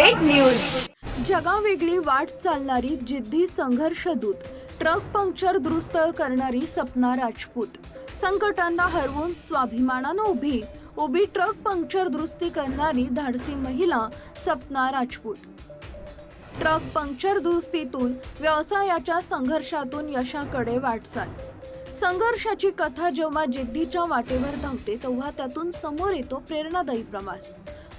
Update news. जगावेगळी वाट चालणारी जिद्दी संघर्ष दूत, ट्रक पंक्चर दुरुस्त करणारी सपना राजपूत, संकटांना हरवून स्वाभिमानानं उभी ट्रक पंक्चर दुरुस्ती करणारी धाडसी महिला सपना राजपूत। ट्रक पंक्चर दुरुस्तीतून व्यवसायाच्या संघर्षातून यशाकडे वाटचाल। संघर्षाची कथा जेव्हा जिद्दीच्या वाटेवर धावते तेव्हा त्यातून समोर येतो प्रेरणादायी प्रवास।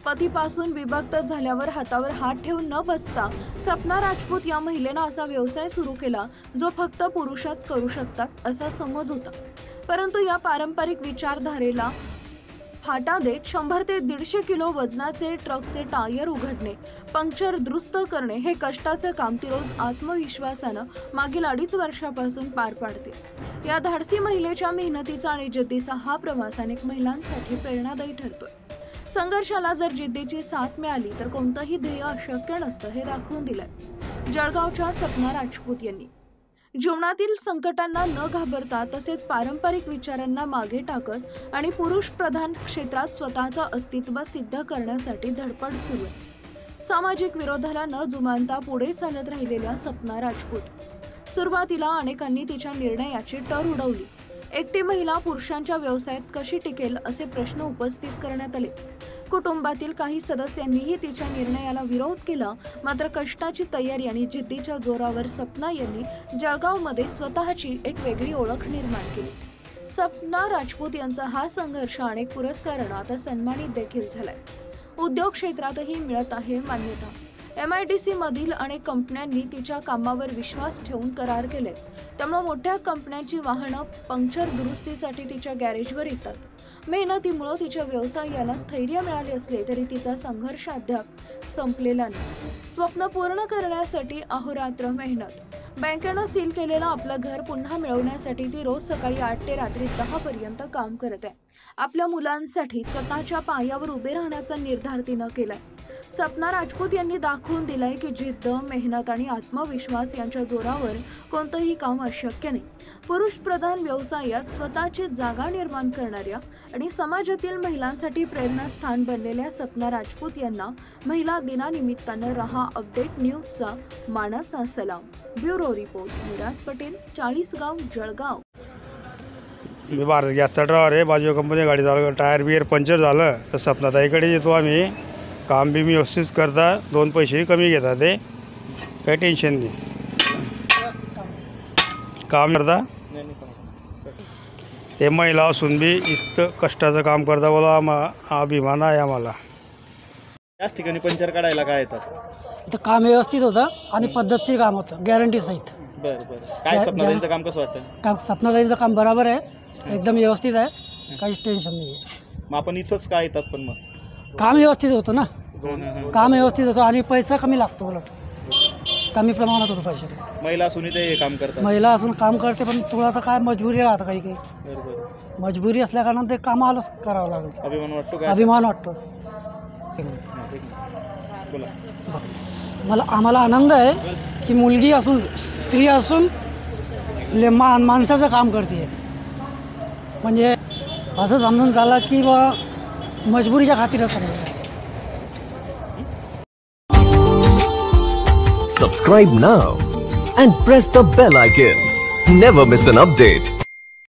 पतीपासून विभक्त झाल्यावर हातावर हात ठेवून न बसता सपना राजपूत या महिलेनं असा व्यवसाय सुरू केला जो फक्त पुरुषच करू शकतात असा समज होता। परंतु या पारंपरिक विचारधारेला फाटा देत 100 ते 150 किलो वजनाचे ट्रकचे टायर उघडणे, पंक्चर दुरुस्त करणे हे कष्टाचे काम ती रोज आत्मविश्वासानं मागील 2.5 वर्षापासून पार पाडते। या धाडसी महिलेच्या मेहनतीचा आणि जिद्दीचा हा प्रवास अनेक महिलांसाठी प्रेरणादायी ठरतोय। संघर्षाला जर जिद्दीची साथ मिळाली तर कोणतंही ध्येय अशक्य नसतं हे दाखवून दिलंय जळगावच्या सपना राजपूत यांनी। जीवनातील संकटांना न घाबरता तसेच पारंपरिक विचारांना मागे टाकत आणि पुरुष प्रधान क्षेत्रात स्वतःचं अस्तित्व सिद्ध करण्यासाठी धडपड सुरू आहे। सामाजिक विरोधाला न जुमानता पुढे चालत राहिलेल्या सपना राजपूत सुरुवातीला अनेकांनी तिच्या निर्णयाची टर उडवली। एकटी महिला पुरुषांच्या व्यवसायात कशी टिकेल असे प्रश्न उपस्थित करण्यात आले। कुटुंबातील काही सदस्यांनीही तिच्या निर्णयाला विरोध केला, मात्र कष्टाची तयारी आणि जिद्दीच्या जोरावर सपना यांनी जळगावमध्ये स्वतःची एक वेगळी ओळख निर्माण केली। सपना राजपूत यांचा हा संघर्ष अनेक पुरस्कारांना आता सन्मानित देखील झालाय। उद्योग क्षेत्रातही मिळत आहे मान्यता। MIDC मधील अनेक कंपन्यांनी तिच्या कामावर विश्वास ठेवून करार केले, त्यामुळे मोठ्या कंपन्यांची वाहनं पंक्चर दुरुस्तीसाठी तिच्या गॅरेजवर येतात। मेहनतीमुळे तिच्या व्यवसायाला स्थैर्य मिळाले असले तरी तिचा संघर्ष अद्याप संपलेला नाही। स्वप्न पूर्ण करण्यासाठी अहोरात्र मेहनत। बँकेनं सील केलेलं आपलं घर पुन्हा मिळवण्यासाठी ती रोज सकाळी 8 ते रात्री 10 पर्यंत काम करत आहे। आपल्या मुलांसाठी स्वतःच्या पायावर उभे राहण्याचा निर्धार तिनं केलाय। सपना राजपूत यांनी दाखवून दिलाय की जिद्द, मेहनत आणि आत्मविश्वास यांच्या जोरावर कोणतंही काम अशक्य नाही। पुरुष प्रधान व्यवसायात स्वतःची जागा निर्माण करणाऱ्या आणि समाजातील महिलांसाठी प्रेरणास्थान बनलेल्या सपना राजपूत यांना महिला दिनानिमित्तानं रहा अपडेट न्यूजचा मानाचा सलाम। ब्युरो रिपोर्ट मुराद पटेल, 40 गाव, जळगाव। मी भारत गॅसचा ड्रायव्हर आहे। बाजू कंपनी गाडी चालू टायर बियर पंक्चर झालं तर सपनाताईकडे येतो आम्ही। काम बी मी व्यवस्थित करता, 2 पैसेही कमी घेतात, ते काही टेन्शन नाही। काम करता ते महिला असून बी इतकं कष्टाचं काम करता, बोला अभिमान आहे आम्हाला। याच ठिकाणी पंक्चर काढायला काय येतात? तर काम व्यवस्थित होतं आणि पद्धतशीर काम होतं, गॅरंटी सहित। बरं बरं, काय सपनाताईंचं काम कसं वाटतं? काम सपनाताईंचं काम बरोबर आहे, एकदम व्यवस्थित आहे, काहीच टेन्शन नाही आहे। मग आपण इथंच काय येतात? पण मग काम व्यवस्थित होतं ना, काम व्यवस्थित होतं आणि पैसा कमी लागतो, उलट कमी प्रमाणात होतो पैसे। महिला असून इथे हे काम करतात? महिला असून काम करते, पण तुला आता काय मजबुरी राहतं, काही मजबुरी असल्या कारणानं ते कामालाच करावं लागेल। अभिमान वाटतो का? अभिमान वाटतो। बोला। मला आम्हाला आनंद आहे की मुलगी असून, स्त्री असून माणसाचं काम करते, म्हणजे असं समजून झालं की बा मजबुरीच्या खातीरच समजलं। Subscribe now and press the bell icon. Never miss an update.